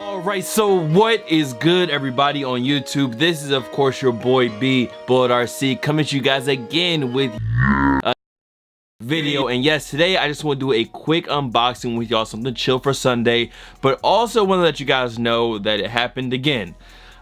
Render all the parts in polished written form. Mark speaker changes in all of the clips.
Speaker 1: Alright, so what is good, everybody on YouTube? This is of course your boy B Bullet RC coming to you guys again with a video. And yes, today I just want to do a quick unboxing with y'all, something chill for Sunday, but also want to let you guys know that it happened again.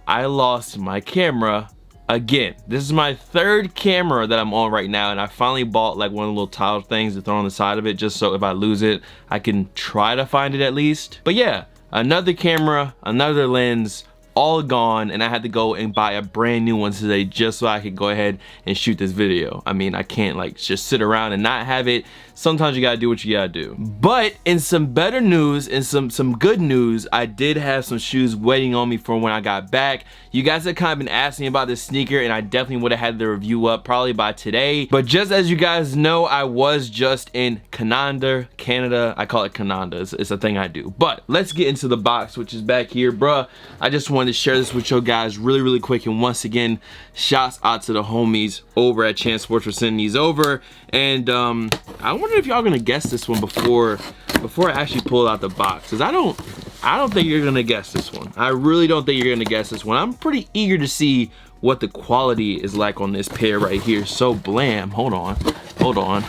Speaker 1: I lost my camera again. This is my third camera that I'm on right now, and I finally bought like one of the little tile things to throw on the side of it, just so if I lose it I can try to find it at least. But yeah, another camera, another lens, all gone, and I had to go and buy a brand new one today just so I could go ahead and shoot this video. I mean, I can't like just sit around and not have it. Sometimes you gotta do what you gotta do. But in some better news and some good news, I did have some shoes waiting on me for when I got back. You guys have kind of been asking about this sneaker, and I definitely would have had the review up probably by today. But just as you guys know, I was just in Canada. I call it Canada. It's a thing I do. But let's get into the box, which is back here, bruh. I just wanted to share this with you guys really quick, and once again, shouts out to the homies over at Champ Sports for sending these over. And I wonder if y'all gonna guess this one before I actually pull out the box, because I don't think you're gonna guess this one. I really don't think you're gonna guess this one. I'm pretty eager to see what the quality is like on this pair right here. So blam, hold on.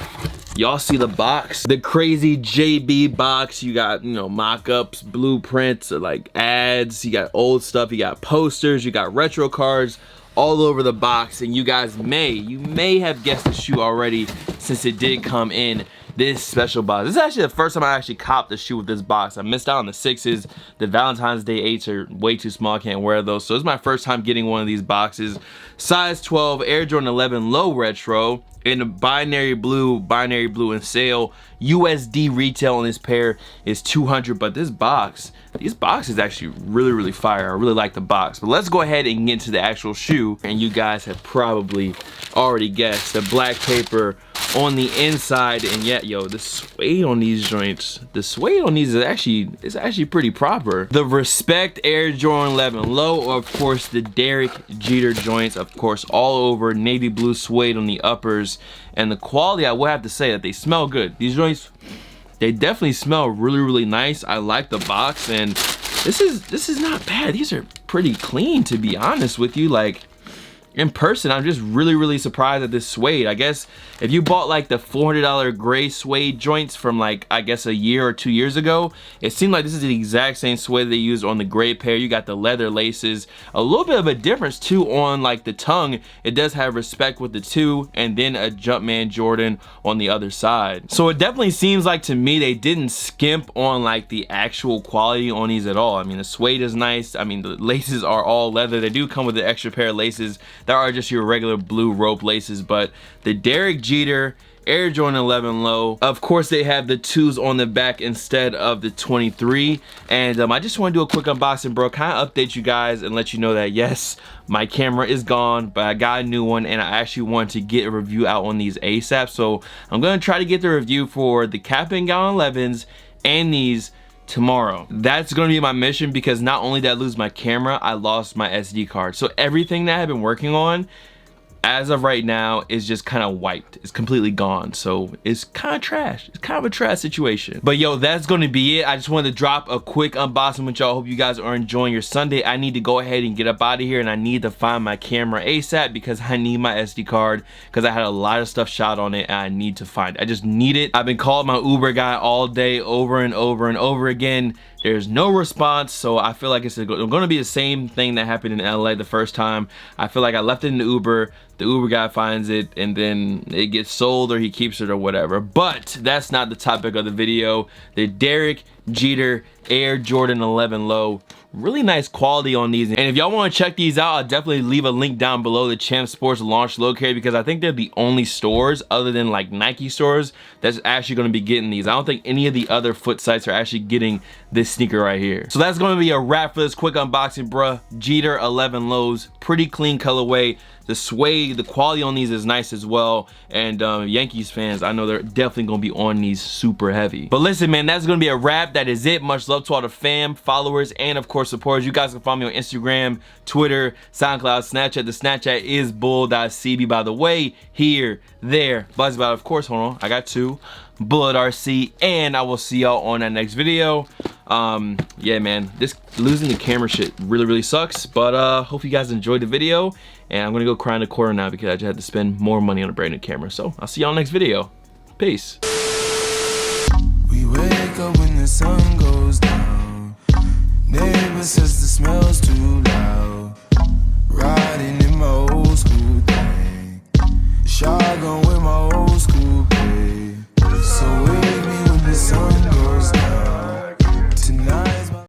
Speaker 1: Y'all see the box, the crazy JB box. You got, you know, mock-ups, blueprints, like ads, you got old stuff, you got posters, you got retro cards all over the box. And you guys may have guessed the shoe already, since it did come in this special box. This is actually the first time I actually copped the shoe with this box. I missed out on the 6s. The Valentine's Day 8s are way too small, I can't wear those. So it's my first time getting one of these boxes. Size 12 Air Jordan 11 low retro in a binary blue and sale. USD retail on this pair is 200, but this box is actually really fire. I really like the box. But let's go ahead and get into the actual shoe. And you guys have probably already guessed the black paper on the inside. And yet, yo, the suede on these joints, the suede on these is actually pretty proper. The Respect Air Jordan 11 low, or of course the Derek Jeter joints, of course, all over navy blue suede on the uppers. And the quality, I would have to say that they smell good. These joints, they definitely smell really nice. I like the box, and this is not bad. These are pretty clean, to be honest with you. Like, in person, I'm just really surprised at this suede. I guess if you bought like the $400 gray suede joints from like, I guess a year or 2 years ago, it seemed like this is the exact same suede they used on the gray pair. You got the leather laces, a little bit of a difference too on like the tongue. It does have Respect with the 2, and then a Jumpman Jordan on the other side. So it definitely seems like to me they didn't skimp on like the actual quality on these at all. I mean, the suede is nice. I mean, the laces are all leather. They do come with an extra pair of laces that are just your regular blue rope laces. But the Derek Jeter Air Jordan 11 low, of course they have the 2s on the back instead of the 23. And I just want to do a quick unboxing, bro, kind of update you guys and let you know that yes, my camera is gone, but I got a new one, and I actually want to get a review out on these ASAP. So I'm going to try to get the review for the cap and gown 11s and these tomorrow. That's going to be my mission, because not only did I lose my camera, I lost my SD card. So everything that I've been working on as of right now is just kind of wiped. It's completely gone. So it's kind of trash. It's kind of a trash situation. But yo, that's going to be it. I just wanted to drop a quick unboxing with y'all. Hope you guys are enjoying your Sunday. I need to go ahead and get up out of here, and I need to find my camera ASAP, because I need my SD card, because I had a lot of stuff shot on it and I need to find it. I just need it. I've been calling my Uber guy all day over and over again. There's no response, so I feel like it's going to be the same thing that happened in LA the first time. I feel like I left it in the Uber guy finds it, and then it gets sold, or he keeps it, or whatever. But that's not the topic of the video. The Derek Jeter Air Jordan 11 low, really nice quality on these. And if y'all want to check these out, I'll definitely leave a link down below, the Champ Sports launch locator, because I think they're the only stores other than like Nike stores that's actually going to be getting these. I don't think any of the other foot sites are actually getting this sneaker right here. So that's going to be a wrap for this quick unboxing, bruh. Jeter 11 lows, pretty clean colorway. The suede, the quality on these is nice as well. And Yankees fans, I know they're definitely gonna be on these super heavy. But listen, man, that's gonna be a wrap. That is it. Much love to all the fam, followers, and of course supporters. You guys can follow me on Instagram, Twitter, SoundCloud, Snapchat. The Snapchat is bull.cb, by the way. Here, there, Buzzbot, of course. Hold on, I got 2. Bullet RC, and I will see y'all on that next video. Yeah, man, this losing the camera shit really sucks, but hope you guys enjoyed the video, and I'm gonna go cry in the corner now because I just had to spend more money on a brand new camera. So I'll see y'all next video. Peace.
Speaker 2: We wake up when the sun goes down. Neighbor says the smell's too loud. Riding in my old school thing. Shotgun with my old school babe. So wake me when the sun